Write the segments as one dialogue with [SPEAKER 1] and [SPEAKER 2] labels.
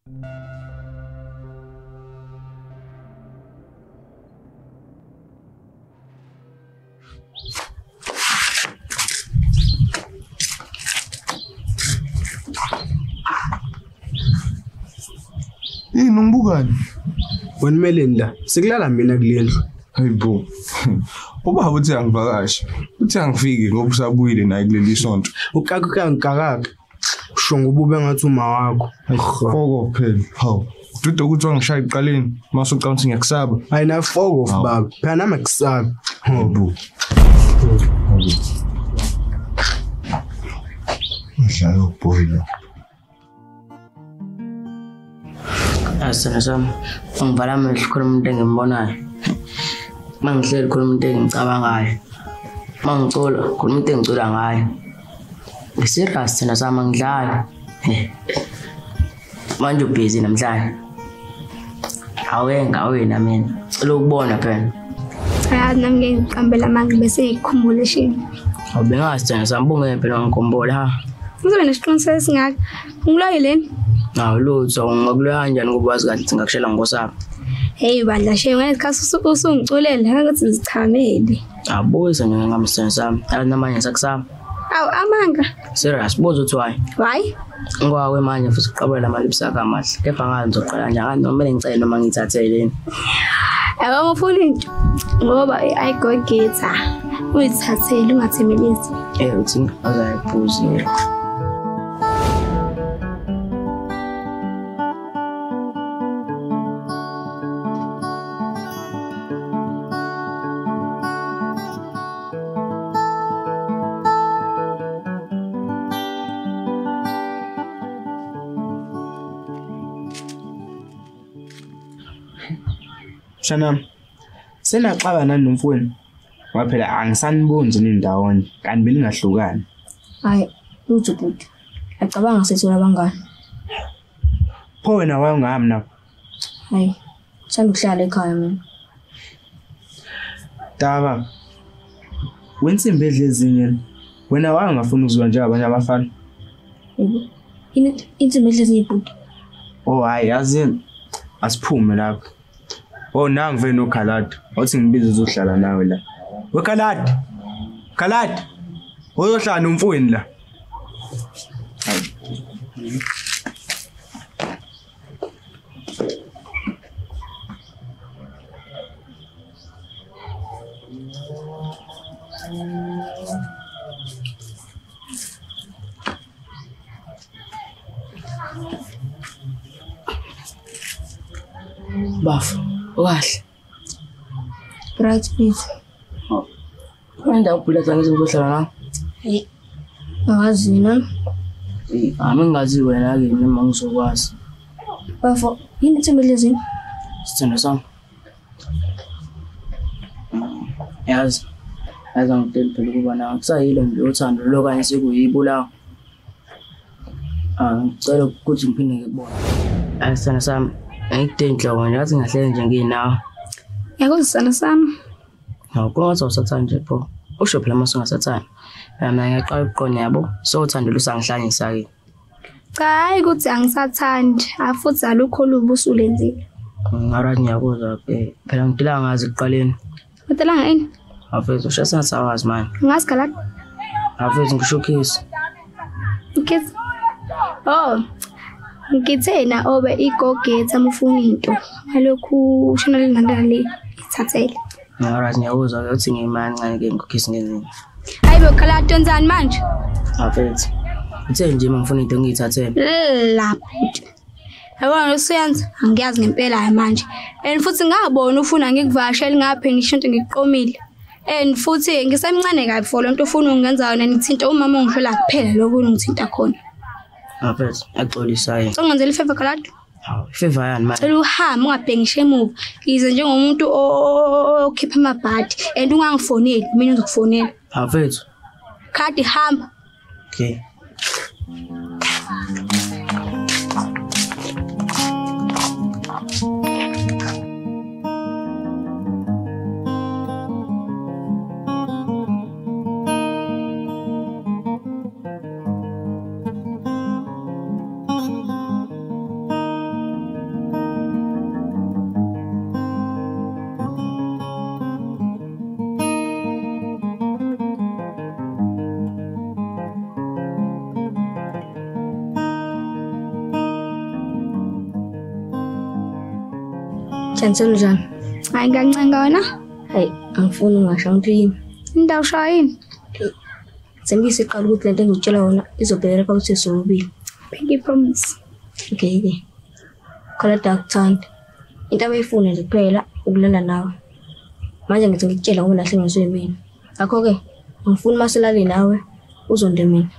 [SPEAKER 1] Nongibukani?
[SPEAKER 2] Wena Meleni la, sikulala mina kulendlu.
[SPEAKER 1] Hayibo. Ubaba uthi angivakashi. Uthi angifike ngoba usabuyile naye kuleli sonto.
[SPEAKER 2] Ukaka ngikakaka. Usho ngobube ngathi uma wakho.
[SPEAKER 1] Foko phela. Hawu. Dude ukuthi wangishaya iqaleni, mase ucanga ukuthi ngiyakusaba.
[SPEAKER 2] Hayi na foko of baba. Phela nami akusabi.
[SPEAKER 1] Hayibo. Ngidlala uboyla.
[SPEAKER 3] Asana sami, ngivala amehlo khona umuntu engimbonayo. Mangihleli khona umuntu engicabangayo. Mangicula khona umuntu engicula ngayo. Ngiserious thina sami ngidlala. Manje ubusy namhlanje. Awena mina. Cela ukubona phela.
[SPEAKER 4] Hayi nami ngeke ngiqambela manje bese ngikhumbule shini.
[SPEAKER 3] Awubengazi thina sami bunge phela ngikhumbula ha.
[SPEAKER 4] Uzobe nesiqiniseko singaka. Ngiloyile.
[SPEAKER 3] Nawu lutho ngakuloya kanjani ngoba wazi kahle ukuthi ngakushela ngosapho.
[SPEAKER 4] Hey bandla she ngesikhathi usungiculela ngathi zichamele.
[SPEAKER 3] Abuyisa nje ngamsana sami. Namanje sakusama.
[SPEAKER 4] Awu amanga.
[SPEAKER 3] Serious bozo uthi why?
[SPEAKER 4] Why?
[SPEAKER 3] Ngwawe manje futhi uqabela amalipsi akamahle. Kepha ngani ngizoqala nje akani noma ngicela noma ngithatheleni.
[SPEAKER 4] Yabo ngifuna into ngoba I go getter. Uyithathele ungathemelisi.
[SPEAKER 3] Uthi azayiphuza.
[SPEAKER 2] Shana, senaxaba nani nomfweni. Ngoba phela angisaniboni nje nindawonye, kanti belingahlukani.
[SPEAKER 4] Hayi, lutho bhuti. Acabanga sithola bangani.
[SPEAKER 2] Pho wena wayengami na?
[SPEAKER 4] Hayi, sanda ukuhlala ekhaya mina.
[SPEAKER 2] Daba. Wensimbi edlezinye. Wena wayengafuna ukuzwa nje abanye abafana.
[SPEAKER 4] Yebo. Insimbi edlezinye bhuti.
[SPEAKER 2] Oh hayi, yazi asiphume lapho. Oh nangive no Khaladi. Wathi ngibize uzohlala nawe la. We Khaladi. Khaladi. Uzohlala nomfweni la.
[SPEAKER 3] Bafu, wahle.
[SPEAKER 4] Right please.
[SPEAKER 3] Wenda uphula zange uzohlala na?
[SPEAKER 4] Hey. Awazi na.
[SPEAKER 3] Ami ngazi wena ke noma ngizokwazi.
[SPEAKER 4] Bafu, yini insimbi edlezinye?
[SPEAKER 3] Sithando sami. Yazi. Azangitshela phela ukuba na kusayilo nje uthando lokanye sekuyibulawa. Ngicela ukuthi ngiphinde ngikubone. Asithando sami. Ngikudendla wena ngathi ngahlele nje nginawo.
[SPEAKER 4] Yakuzisana sami.
[SPEAKER 3] Hawu konke usathanda nje pho. Usho phela mase ungasathanda. Mina ngiyaqala ukuqona yabo. So uthando lusangihlanyisa ke.
[SPEAKER 4] Cha hayi ukuthi angisathandi. Afuthi alukho olubi usulenzile.
[SPEAKER 3] Ngara ngiyakuzwa phela ngidila ngazi ekuqaleni.
[SPEAKER 4] Utela ngani?
[SPEAKER 3] Afethu ushasa sawazi man.
[SPEAKER 4] Ngazi Khaladi.
[SPEAKER 3] Afethu ngishokisi.
[SPEAKER 4] Ngikhethe. Oh. Ngithena obe igogetha mufuna into. Alokhu ushona lengandala le ithathele.
[SPEAKER 3] Ngara ngiyakuzwa ukuthi ngiyimancane ke ngikhokhisi ngezinye.
[SPEAKER 4] Hayibo Khaladi wenzani manje?
[SPEAKER 3] Afethu. Uthe nje mangifuna into ngiyithathele.
[SPEAKER 4] Lapho. Yabona usuyenza angiyazi ngempela manje. And futhi ngabona ufuna ngikuvashela ngaphe ngisho into ngiqomile. And futhi ngisemncane kabi for lonto ufuna ungenza yona ngithinta umama ongihlola kuphela lokho ungithinta khona.
[SPEAKER 3] Afethu axolisa yena.
[SPEAKER 4] Ngenzela ifavor Khaladi.
[SPEAKER 3] Hawu, ifavor yani manje.
[SPEAKER 4] Cela uhambe ungabhengishe emuva. Yize njengomuntu okhipha amabhadi and ungangifoneli mina ngizokufonela.
[SPEAKER 3] Afethu.
[SPEAKER 4] Khaladi hamba.
[SPEAKER 3] Okay.
[SPEAKER 5] Chancellor njani?
[SPEAKER 4] Hayi ngiyancenga wena.
[SPEAKER 5] Hayi, angifuni ungasho ngiphini.
[SPEAKER 4] Indawo shayini.
[SPEAKER 5] Sembise iqala ukuthi lento engikutshela yona izobhekela pha ukuthi sobili.
[SPEAKER 4] Pinky promise.
[SPEAKER 5] Okay. Khala dakuthanda. Into abayifuna nje kuphela ukulala nawe. Manje ngithi ngikutshela ngoba lahle ngiswe mina. Ngakho ke ngifuna maselali nawe uzonde mina.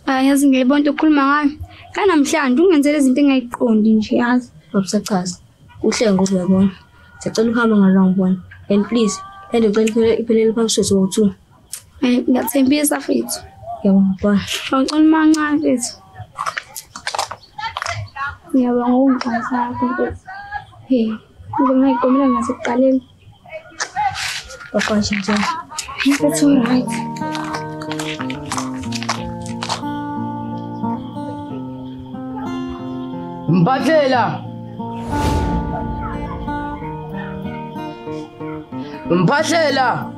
[SPEAKER 4] Yazi ngiyibona ukukhuluma ngayo. Kanamhlanje ungenzele izinto engayiqondi nje yazi.
[SPEAKER 5] Babusachaza. Uhle ngoba uyabona. Sicela uhamba ngala ngibona. And please, ende ucela iphelele phansi so2.
[SPEAKER 4] Ngiyathembisa mfethu.
[SPEAKER 5] Yabona bye.
[SPEAKER 4] Ngicela mancane mfethu. Ngiyabonga ungixhasa mfethu. Hey, ngizoyiqomela ngasekuqaleni.
[SPEAKER 5] Papa nje.
[SPEAKER 4] It's all right.
[SPEAKER 3] Mphathela. Mphathela.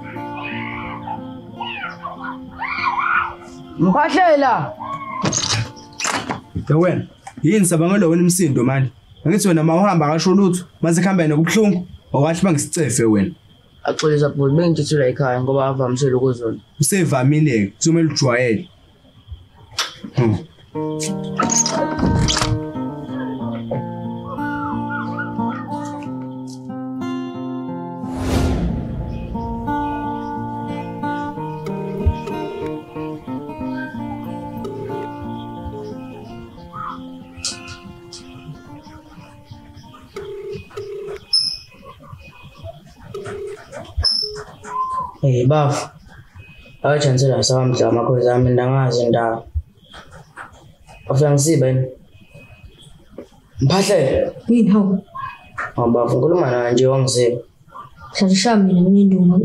[SPEAKER 3] Mphathela.
[SPEAKER 2] Wena, yini sabangelo wena imsindo manje? Angithi wena mawuhamba akasho lutho, mase khamba yena kubhlungu, owathi bangisicefe wena.
[SPEAKER 3] Axolisa bhuti bengithithula ekhaya ngoba avamisile ukuzona.
[SPEAKER 2] Usevamile, kuzomela ujwayele.
[SPEAKER 3] Hey bafu. Chancellor samhla amakhosi ami ndangazi indawo. Afika ngisiba yini? Mphathele.
[SPEAKER 5] Yini hawu?
[SPEAKER 3] Bafu ngikhuluma nawe nje wangisiba.
[SPEAKER 5] Hlasha mina nduma.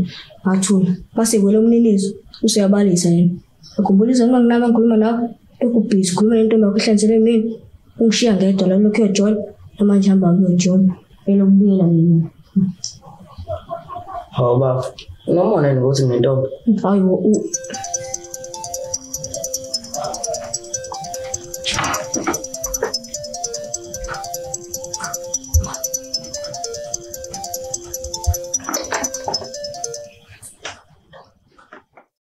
[SPEAKER 5] Ngathula. Base kwelo mninizo usiyabalisa yena. Ukhumbulisa noma nginama ngikhuluma nawe. Ekubhizi khuluma nentombi akuhlanzele mina. Ungishiya ngedwa la lokho John. Namanje hamba kuyoJohn. Elokubuyela mina.
[SPEAKER 3] Hawu bafu. Nomona ukuthi ngintombi.
[SPEAKER 5] Hayi